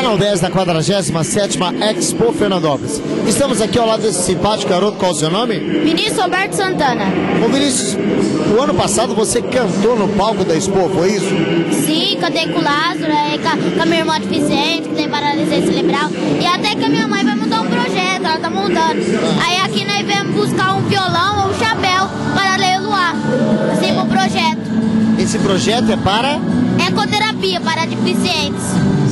Canal 10 da 47ª Expo Fernandópolis. Estamos aqui ao lado desse simpático garoto. Qual é o seu nome? Vinícius Alberto Santana. Ô Vinícius, o ano passado você cantou no palco da Expo, foi isso? Sim, cantei com o Lázaro, com a minha irmã deficiente, que tem paralisia cerebral. E até que a minha mãe vai montar um projeto, ela tá montando. Aí aqui nós viemos buscar um violão ou um chapéu para leiloar, assim, pro projeto. Esse projeto é para? Ecoterapia para deficientes.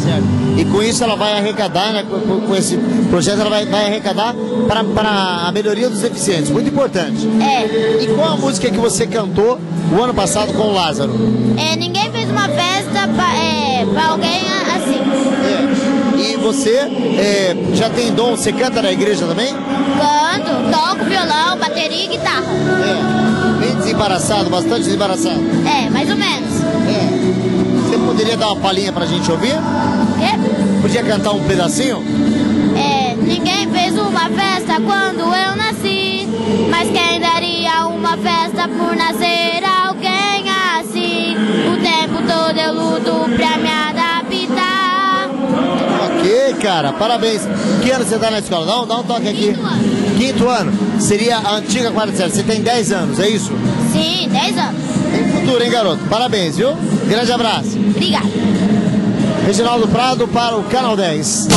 Certo. E com isso ela vai arrecadar, né, com esse projeto ela vai arrecadar para a melhoria dos deficientes. Muito importante. É. E qual a música que você cantou o ano passado com o Lázaro? Ninguém fez uma festa para alguém assim. E você já tem dom, você canta na igreja também? Canto, toco violão, bateria e guitarra. Bem desembaraçado, bastante desembaraçado. Mais ou menos. Você poderia dar uma palhinha pra gente ouvir? Quê? Podia cantar um pedacinho? Ninguém fez uma festa quando eu nasci, mas quem daria uma festa por nascer alguém assim? O tempo todo eu luto pra me adaptar. Ok, cara, parabéns. Que ano você tá na escola? Dá um toque aqui. Quinto ano. Seria a antiga quarta série. Você tem 10 anos, é isso? Sim, 10 anos. Tem futuro, hein, garoto? Parabéns, viu? Grande abraço. Obrigada. Reginaldo Prado para o Canal 10.